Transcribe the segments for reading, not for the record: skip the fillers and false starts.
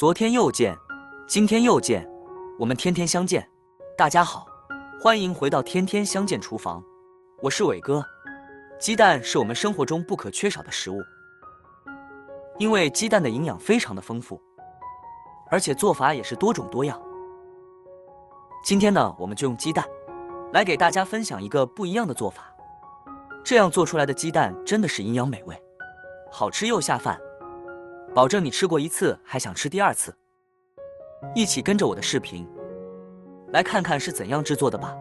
昨天又见，今天又见，我们天天相见。大家好，欢迎回到天天相见厨房，我是伟哥。鸡蛋是我们生活中不可缺少的食物，因为鸡蛋的营养非常的丰富，而且做法也是多种多样。今天呢，我们就用鸡蛋来给大家分享一个不一样的做法。这样做出来的鸡蛋真的是营养美味，好吃又下饭，保证你吃过一次还想吃第二次。一起跟着我的视频来看看是怎样制作的吧。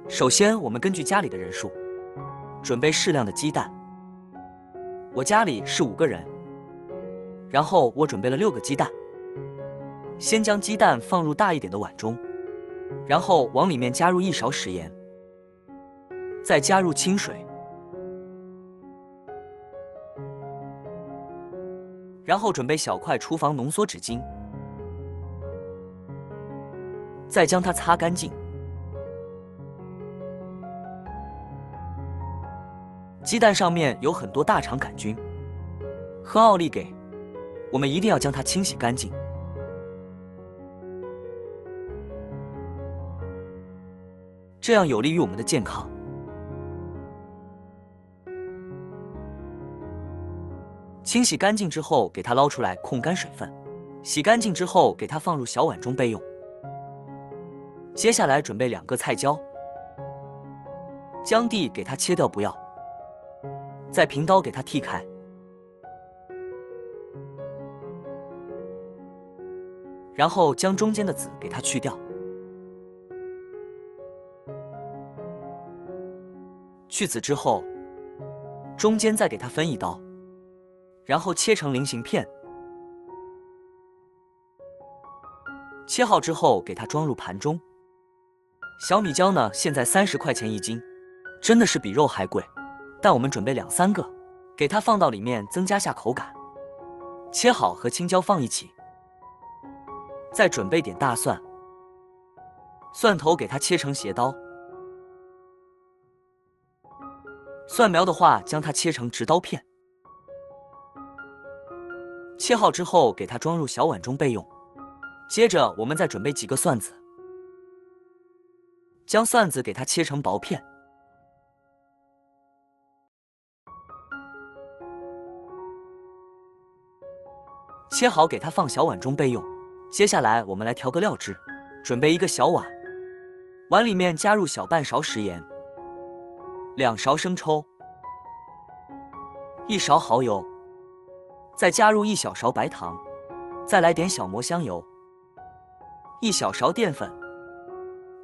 首先，我们根据家里的人数准备适量的鸡蛋。我家里是5个人，然后我准备了6个鸡蛋。先将鸡蛋放入大一点的碗中，然后往里面加入1勺食盐，再加入清水，然后准备小块厨房浓缩纸巾，再将它擦干净。鸡蛋上面有很多大肠杆菌和奥利给，我们一定要将它清洗干净。这样有利于我们的健康。清洗干净之后，给它捞出来控干水分。洗干净之后，给它放入小碗中备用。接下来准备2个菜椒，将蒂给它切掉不要，再平刀给它剔开。然后将中间的籽给它去掉。去籽之后，中间再给它分1刀，然后切成菱形片。切好之后，给它装入盘中。小米椒呢，现在30块钱1斤，真的是比肉还贵。但我们准备2、3个，给它放到里面，增加下口感。切好和青椒放一起，再准备点大蒜，蒜头给它切成斜刀。蒜苗的话，将它切成直刀片。切好之后，给它装入小碗中备用。接着，我们再准备几个蒜子，将蒜子给它切成薄片。切好给它放小碗中备用。接下来，我们来调个料汁，准备1个小碗，碗里面加入小半勺食盐。2勺生抽，1勺蚝油，再加入1小勺白糖，再来点小磨香油，1小勺淀粉，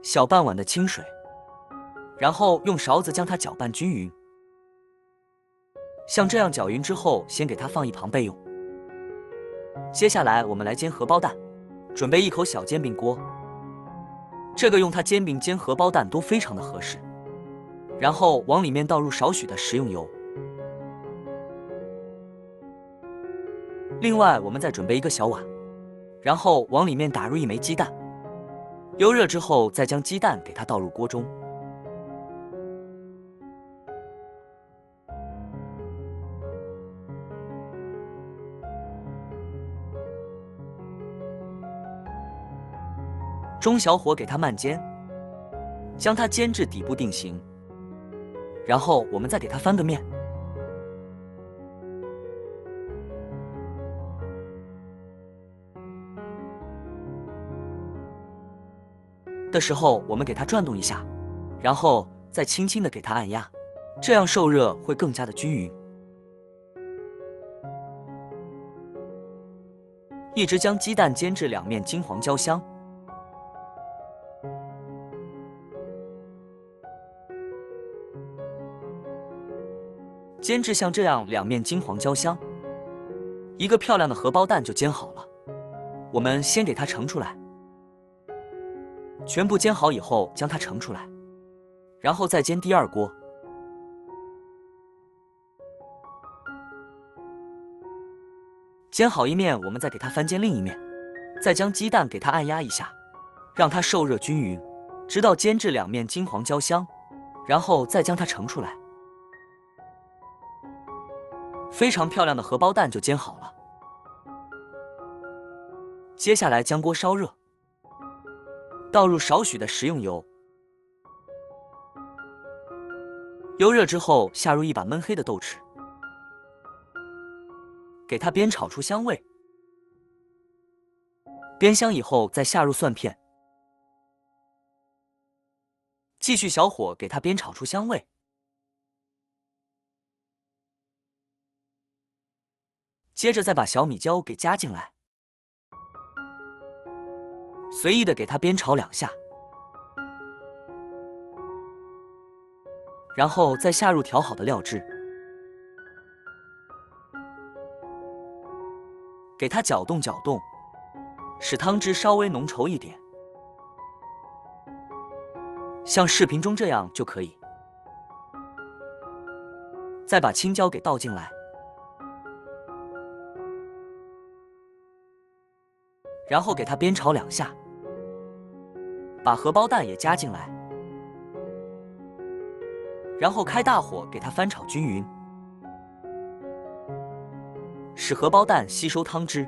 小半碗的清水，然后用勺子将它搅拌均匀。像这样搅匀之后，先给它放一旁备用。接下来我们来煎荷包蛋，准备1口小煎饼锅，这个用它煎饼煎荷包蛋都非常的合适。然后往里面倒入少许的食用油。另外，我们再准备1个小碗，然后往里面打入1枚鸡蛋。油热之后，再将鸡蛋给它倒入锅中。中小火给它慢煎，将它煎至底部定型。然后我们再给它翻个面。的时候，我们给它转动一下，然后再轻轻的给它按压，这样受热会更加的均匀。一直将鸡蛋煎至2面金黄焦香。煎至像这样2面金黄焦香，一个漂亮的荷包蛋就煎好了。我们先给它盛出来，全部煎好以后将它盛出来，然后再煎第2锅。煎好一面，我们再给它翻煎另一面，再将鸡蛋给它按压一下，让它受热均匀，直到煎至2面金黄焦香，然后再将它盛出来。非常漂亮的荷包蛋就煎好了。接下来将锅烧热，倒入少许的食用油。油热之后，下入一把焖黑的豆豉，给它煸炒出香味。煸香以后，再下入蒜片，继续小火给它煸炒出香味。接着再把小米椒给加进来，随意的给它煸炒2下，然后再下入调好的料汁，给它搅动搅动，使汤汁稍微浓稠一点，像视频中这样就可以。再把青椒给倒进来，然后给它煸炒2下，把荷包蛋也加进来，然后开大火给它翻炒均匀，使荷包蛋吸收汤汁。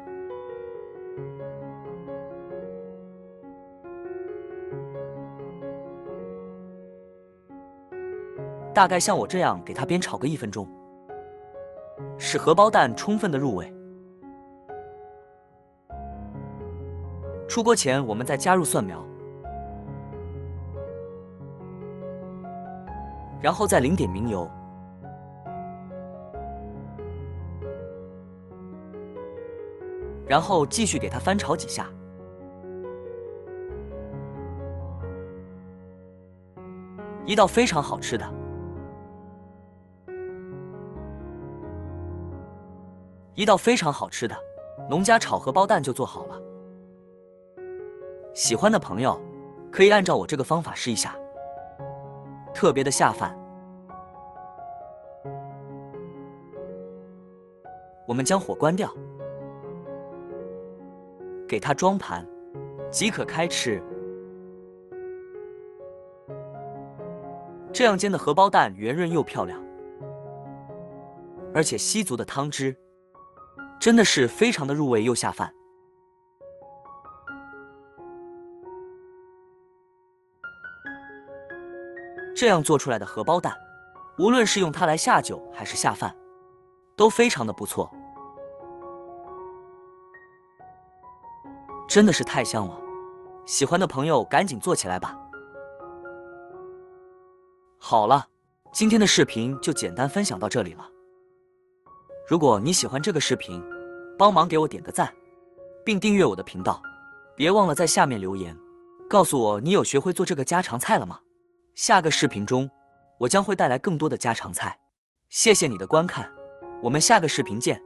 大概像我这样给它煸炒个1分钟，使荷包蛋充分的入味。出锅前，我们再加入蒜苗，然后再淋点明油，然后继续给它翻炒几下。一道非常好吃的农家炒荷包蛋就做好了。喜欢的朋友可以按照我这个方法试一下，特别的下饭。我们将火关掉，给它装盘，即可开吃。这样煎的荷包蛋圆润又漂亮，而且吸足的汤汁，真的是非常的入味又下饭。这样做出来的荷包蛋，无论是用它来下酒还是下饭，都非常的不错，真的是太香了。喜欢的朋友赶紧做起来吧。好了，今天的视频就简单分享到这里了。如果你喜欢这个视频，帮忙给我点个赞，并订阅我的频道。别忘了在下面留言，告诉我你有学会做这个家常菜了吗？下个视频中，我将会带来更多的家常菜。谢谢你的观看，我们下个视频见。